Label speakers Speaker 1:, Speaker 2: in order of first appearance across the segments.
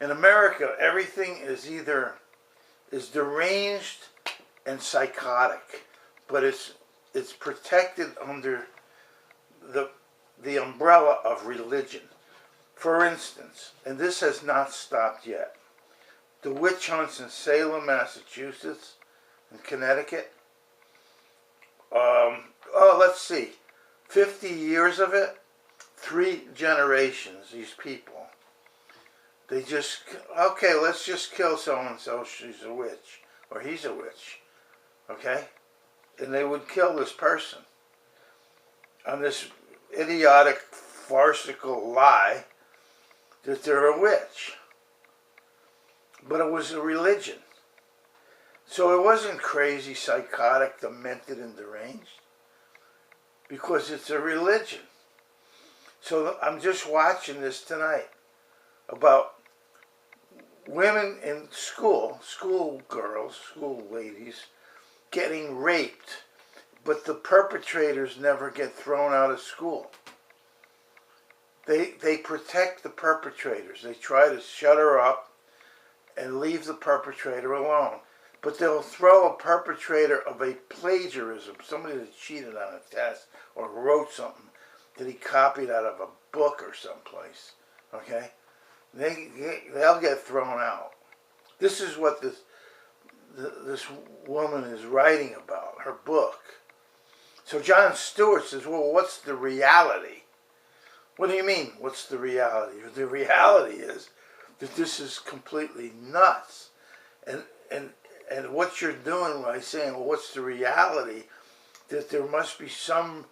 Speaker 1: In America, everything is either deranged and psychotic, but it's protected under the umbrella of religion. For instance, and this has not stopped yet, the witch hunts in Salem, Massachusetts, and Connecticut. Let's see, 50 years of it, 3 generations, these people. They just, okay, let's just kill so-and-so, she's a witch, or he's a witch, okay? And they would kill this person on this idiotic, farcical lie that they're a witch. But it was a religion. So it wasn't crazy, psychotic, demented, and deranged, because it's a religion. So I'm just watching this tonight about women in school girls, school ladies, getting raped, but the perpetrators never get thrown out of school. They protect the perpetrators. They try to shut her up and leave the perpetrator alone. But they'll throw a perpetrator of a plagiarism, somebody that cheated on a test or wrote something that he copied out of a book or someplace, okay? They'll get thrown out. This is what this woman is writing about, her book. So Jon Stewart says, well, what's the reality? What do you mean, what's the reality? The reality is that this is completely nuts. And what you're doing by saying, well, what's the reality? That there must be some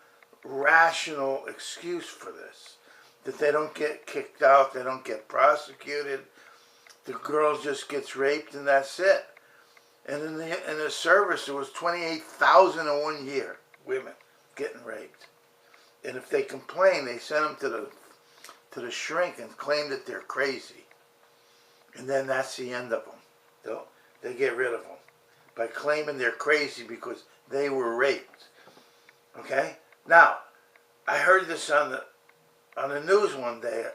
Speaker 1: rational excuse for this. That they don't get kicked out, they don't get prosecuted. The girl just gets raped and that's it. And in the service, there was 28,000 in 1 year, women getting raped. And if they complain, they send them to the shrink and claim that they're crazy. And then that's the end of them. They get rid of them by claiming they're crazy because they were raped. Okay? Now, I heard this on the news one day.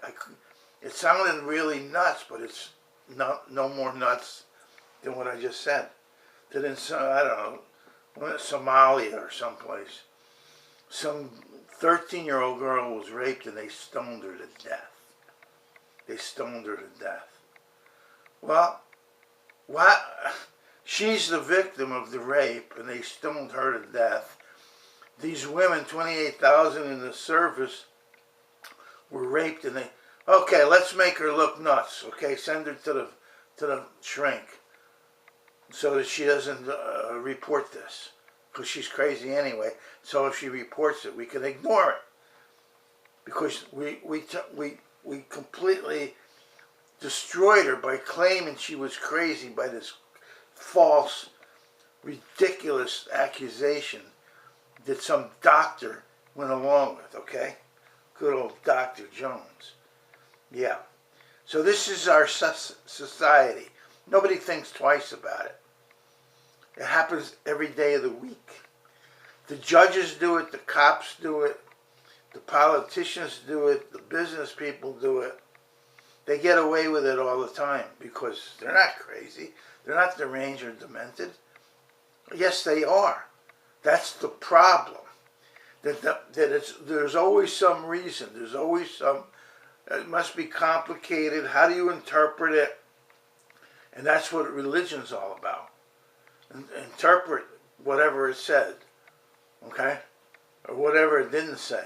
Speaker 1: It sounded really nuts, but it's no more nuts than what I just said. That in I don't know, Somalia or someplace, some 13-year-old girl was raped and they stoned her to death. They stoned her to death. Well, what? She's the victim of the rape and they stoned her to death. These women, 28,000 in the service, were raped and they, okay, let's make her look nuts, okay, send her to the shrink so that she doesn't report this, because she's crazy anyway. So if she reports it, we can ignore it, because we completely destroyed her by claiming she was crazy by this false, ridiculous accusation that some doctor went along with, okay? Good old Dr. Jones. Yeah. So this is our society. Nobody thinks twice about it. It happens every day of the week. The judges do it, the cops do it, the politicians do it, the business people do it. They get away with it all the time because they're not crazy. They're not deranged or demented. Yes, they are. That's the problem. There's always some reason. There's always some, it must be complicated. How do you interpret it? And that's what religion's all about. Interpret whatever it said, okay? Or whatever it didn't say.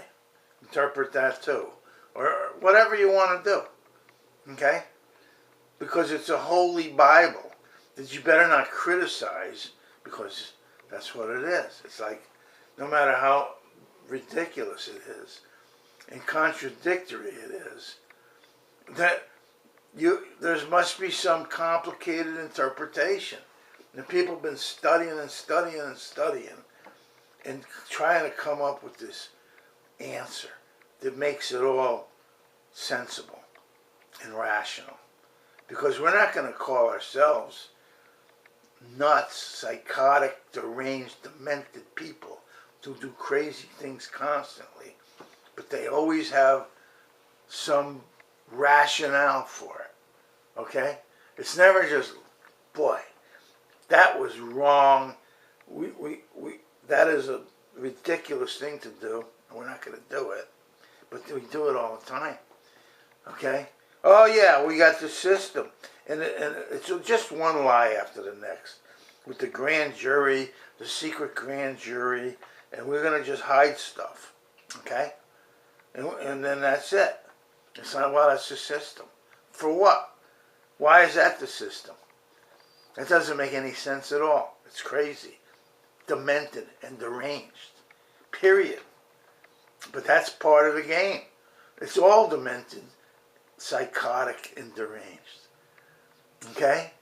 Speaker 1: Interpret that too. Or whatever you want to do, okay? Because it's a holy Bible that you better not criticize, because that's what it is. It's like, no matter how ridiculous it is and contradictory it is, that there must be some complicated interpretation. And people have been studying and studying and studying and trying to come up with this answer that makes it all sensible and rational. Because we're not going to call ourselves nuts, psychotic, deranged, demented people who do crazy things constantly. But they always have some rationale for it. Okay? It's never just, boy, that was wrong. That is a ridiculous thing to do. We're not going to do it. But we do it all the time. Okay? Oh, yeah, we got the system. And it's just one lie after the next. With the grand jury, the secret grand jury, and we're going to just hide stuff. Okay? And then that's it. It's not, well, that's the system. For what? Why is that the system? That doesn't make any sense at all. It's crazy. Demented and deranged. Period. But that's part of the game. It's all demented, psychotic, and deranged. Okay?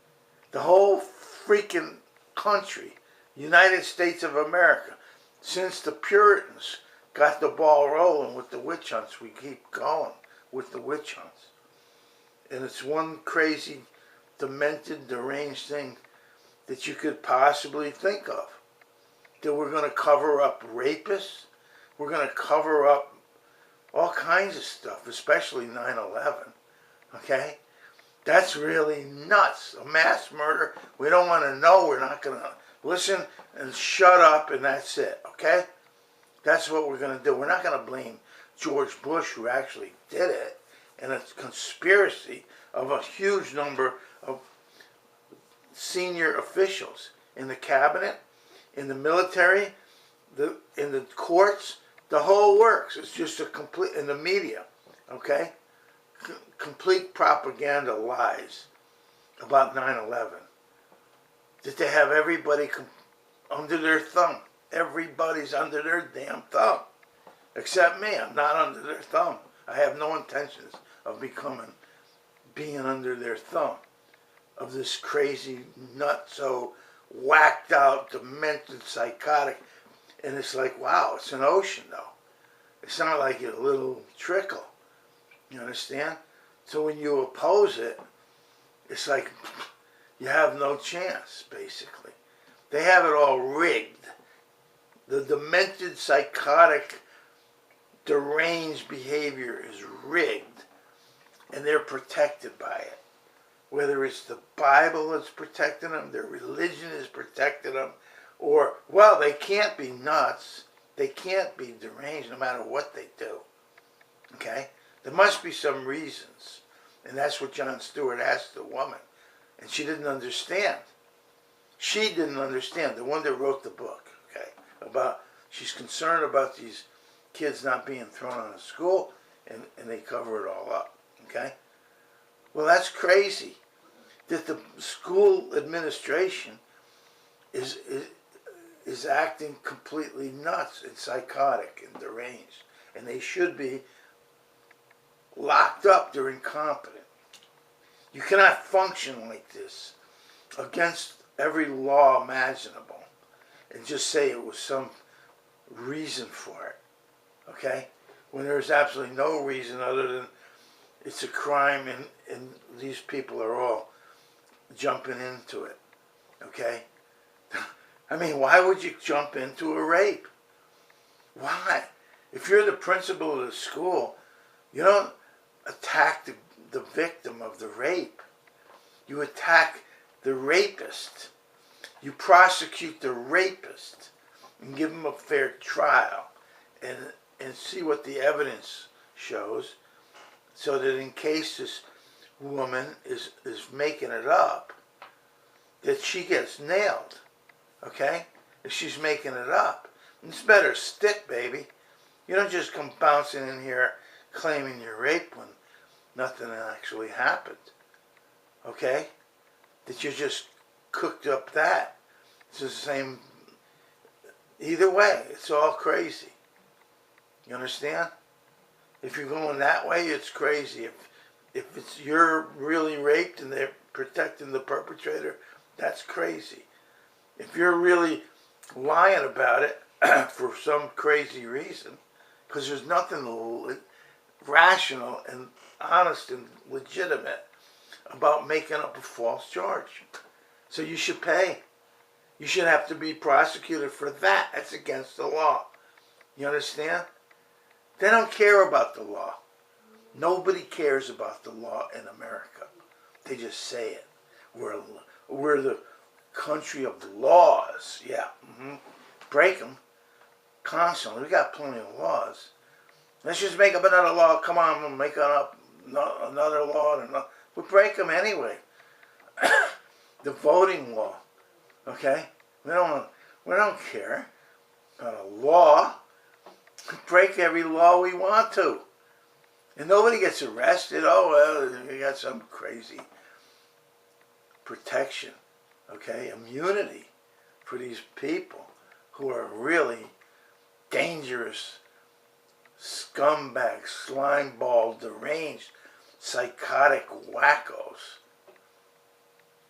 Speaker 1: The whole freaking country, United States of America, since the Puritans got the ball rolling with the witch hunts, we keep going with the witch hunts. And it's one crazy, demented, deranged thing that you could possibly think of. That we're going to cover up rapists. We're going to cover up all kinds of stuff, especially 9/11. Okay? That's really nuts. A mass murder. We don't want to know. We're not going to listen and shut up, and that's it. Okay? That's what we're going to do. We're not going to blame George Bush, who actually did it, and a conspiracy of a huge number of senior officials in the cabinet, in the military, in the courts, the whole works. It's just a complete, in the media, okay? Complete propaganda lies about 9/11. That they have everybody under their thumb. Everybody's under their damn thumb. Except me. I'm not under their thumb. I have no intentions of being under their thumb. Of this crazy, nutso, whacked out, demented, psychotic. And it's like, wow, it's an ocean though. It's not like a little trickle. You understand? So when you oppose it, it's like you have no chance, basically. They have it all rigged. The demented, psychotic, deranged behavior is rigged. And they're protected by it. Whether it's the Bible that's protecting them, their religion is protecting them, or, well, they can't be nuts. They can't be deranged no matter what they do. Okay? There must be some reasons. And that's what Jon Stewart asked the woman. And she didn't understand. She didn't understand. The one that wrote the book, okay? She's concerned about these kids not being thrown out of school, and they cover it all up. Okay? Well, that's crazy. That the school administration is acting completely nuts and psychotic and deranged. And they should be locked up. They're incompetent. You cannot function like this against every law imaginable and just say it was some reason for it. Okay? When there's absolutely no reason other than it's a crime and these people are all jumping into it. Okay? I mean, why would you jump into a rape? Why? If you're the principal of the school, you don't attack the victim of the rape. You attack the rapist. You prosecute the rapist and give him a fair trial and see what the evidence shows, so that in case this woman is making it up, that she gets nailed. Okay? If she's making it up. It's better stick, baby. You don't just come bouncing in here claiming you're raped when nothing actually happened. Okay? That you just cooked up that. It's the same. Either way, it's all crazy. You understand? If you're going that way, it's crazy. If it's you're really raped and they're protecting the perpetrator, that's crazy. If you're really lying about it for some crazy reason, because there's nothing rational and honest and legitimate about making up a false charge. So you should pay. You should have to be prosecuted for that. That's against the law. You understand? They don't care about the law. Nobody cares about the law in America. They just say it. We're the country of laws. Yeah. Break them constantly. We got plenty of laws. Let's just make up another law. Come on, we'll make up another law. We break them anyway. The voting law. Okay? We don't care about a law. We break every law we want to. And nobody gets arrested. Oh, well, you got some crazy protection. Okay? Immunity for these people who are really dangerous, scumbags, slimeball, deranged, psychotic wackos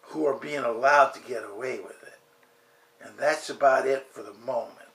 Speaker 1: who are being allowed to get away with it. And that's about it for the moment.